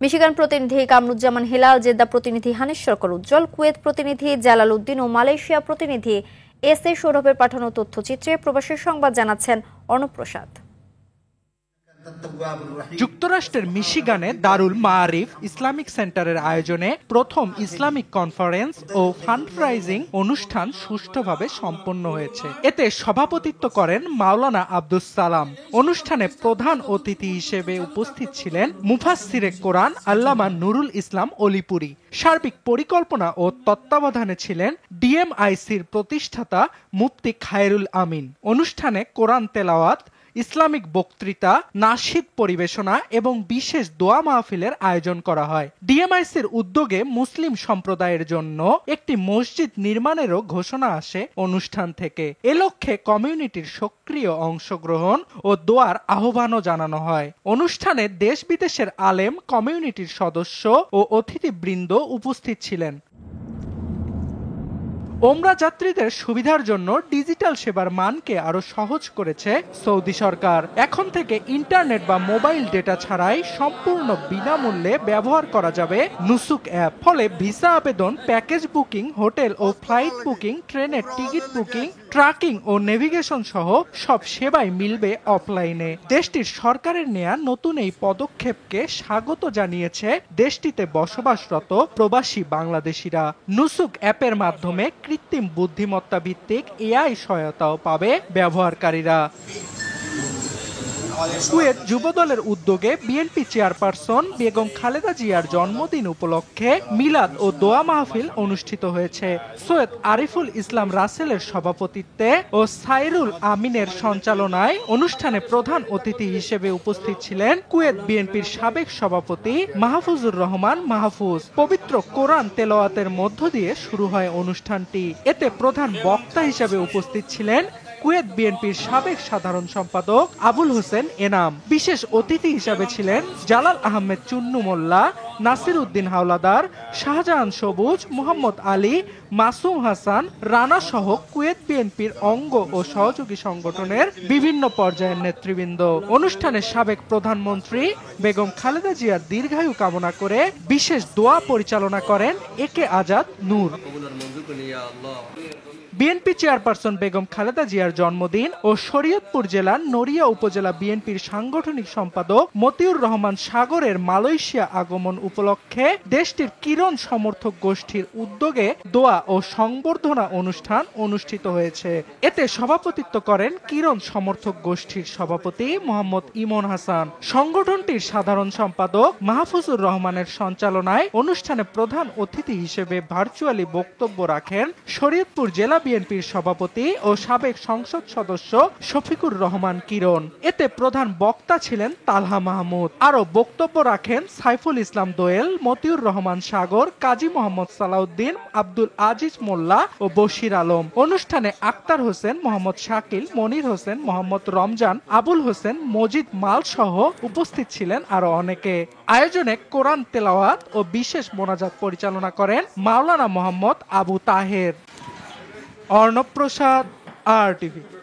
Michigan প্রতিনিধি Kamruzzaman Hilal, Jeddah প্রতিনিধি হানিশ্বর উজ্জ্বল, Kuwait প্রতিনিধি জালাল উদ্দিন ও মালয়েশিয়া প্রতিনিধি এস এ সৌরভের পাঠানো তথ্যচিত্রে প্রবাসী সংবাদ জানাচ্ছেন অর্ণব প্রসাদ। যুক্তরাষ্ট্রের মিশিগানে দারুল মাআরিফ ইসলামিক সেন্টারের আয়োজনে প্রথম ইসলামিক কনফারেন্স ও ফান্ডরাইজিং অনুষ্ঠান সুষ্ঠুভাবে সম্পন্ন হয়েছে। এতে সভাপতিত্ব করেন মাওলানা আব্দুস সালাম। অনুষ্ঠানে প্রধান অতিথি হিসেবে উপস্থিত ছিলেন মুফাসসিরে কোরআন আল্লামা নুরুল ইসলাম অলিপুরী। সার্বিক পরিকল্পনা ও তত্ত্বাবধানে ছিলেন ডিএমআইসির প্রতিষ্ঠাতা মুফতি খায়রুল আমিন। অনুষ্ঠানে কোরআন তেলাওয়াত, ইসলামিক বক্তৃতা, নাশিদ পরিবেশনা এবং বিশেষ দোয়া মাহফিলের আয়োজন করা হয়। ডিএমআইসির উদ্যোগে মুসলিম সম্প্রদায়ের জন্য একটি মসজিদ নির্মাণেরও ঘোষণা আসে অনুষ্ঠান থেকে। এ লক্ষ্যে কমিউনিটির সক্রিয় অংশগ্রহণ ও দোয়ার আহ্বানও জানানো হয়। অনুষ্ঠানে দেশ বিদেশের আলেম, কমিউনিটির সদস্য ও অতিথিবৃন্দ উপস্থিত ছিলেন। ওমরা যাত্রীদের সুবিধার জন্য ডিজিটাল সেবার মানকে আরো সহজ করেছে সৌদি সরকার। এখন থেকে ইন্টারনেট বা মোবাইল ডেটা ছাড়াই সম্পূর্ণ বিনামূল্যে ব্যবহার করা যাবে নুসুক অ্যাপ। ফলে ভিসা আবেদন, প্যাকেজ বুকিং, হোটেল ও ফ্লাইট বুকিং, ট্রেনের টিকিট বুকিং, ট্র্যাকিং ও নেভিগেশন সহ সব সেবাই মিলবে অফলাইনে। দেশটির সরকারের নেয়া নতুন এই পদক্ষেপকে স্বাগত জানিয়েছে দেশটিতে বসবাসরত প্রবাসী বাংলাদেশিরা। নুসুক অ্যাপের মাধ্যমে কৃত্রিম বুদ্ধিমত্তা ভিত্তিক এআই সহায়তাও পাবে ব্যবহারকারীরা। কুয়েত যুবদলের উদ্যোগে বিএনপি চেয়ারপারসন বেগম খালেদা জিয়ার জন্মদিন উপলক্ষে মিলাদ ও দোয়া মাহফিল অনুষ্ঠিত হয়েছে। সৈয়দ আরিফুল ইসলাম রাসেলের সভাপতিত্বে ও সাইরুল আমিনের সঞ্চালনায় অনুষ্ঠানে প্রধান অতিথি হিসেবে উপস্থিত ছিলেন কুয়েত বিএনপির সাবেক সভাপতি মাহফুজুর রহমান মাহফুজ। পবিত্র কোরআন তেলাওয়াতের মধ্য দিয়ে শুরু হয় অনুষ্ঠানটি। এতে প্রধান বক্তা হিসেবে উপস্থিত ছিলেন কুয়েত বিএনপির সাবেক সাধারণ সম্পাদক আবুল হোসেন এনাম। বিশেষ অতিথি হিসেবে ছিলেন জালাল আহমেদ চুন্নু মোল্লা, নাসির উদ্দিন হাওলাদার, শাহজাহান সবুজ, মোহাম্মদ আলী, মাসুম হাসান রানা সহ কুয়েত বিএনপির অঙ্গ ও সহযোগী সংগঠনের বিভিন্ন পর্যায়ের নেতৃবৃন্দ। অনুষ্ঠানে সাবেক প্রধানমন্ত্রী বেগম খালেদা জিয়ার দীর্ঘায়ু কামনা করে বিশেষ দোয়া পরিচালনা করেন একে আজাদ নূর। বিএনপি চেয়ারপারসন বেগম খালেদা জিয়ার জন্মদিন ও শরীয়তপুর জেলার নড়িয়া উপজেলা বিএনপির সাংগঠনিক সম্পাদক মতিউর রহমান সাগরের মালয়েশিয়া আগমন উপলক্ষে দেশটির কিরণ সমর্থক গোষ্ঠীর উদ্যোগে দোয়া ও সংবর্ধনা অনুষ্ঠান অনুষ্ঠিত হয়েছে। এতে সভাপতিত্ব করেন কিরণ সমর্থক গোষ্ঠীর সভাপতি মোহাম্মদ ইমন হাসান। সংগঠনটির সাধারণ সম্পাদক মাহফুজুর রহমানের সঞ্চালনায় অনুষ্ঠানে প্রধান অতিথি হিসেবে ভার্চুয়ালি বক্তব্য রাখেন শরীয়তপুর জেলা বিএনপির সভাপতি ও সাবেক সংসদ সদস্য শফিকুর রহমান কিরণ। এতে প্রধান বক্তা ছিলেন তালহা মাহমুদ। আরো বক্তব্য রাখেন সাইফুল ইসলাম দোয়েল, মতিউর রহমান সাগর, কাজী মোহাম্মদ সালাউদ্দিন, আব্দুল আজিজ মোল্লা ও বশির আলম। অনুষ্ঠানে আক্তার হোসেন, মোহাম্মদ শাকিল, মনির হোসেন, মোহাম্মদ রমজান, আবুল হোসেন, মজিদ মাল সহ উপস্থিত ছিলেন আরো অনেকে। আয়োজনে কোরআন তেলাওয়াত ও বিশেষ মোনাজাত পরিচালনা করেন মাওলানা মোহাম্মদ আবু তাহের। অর্ণব প্রসাদ, RTV।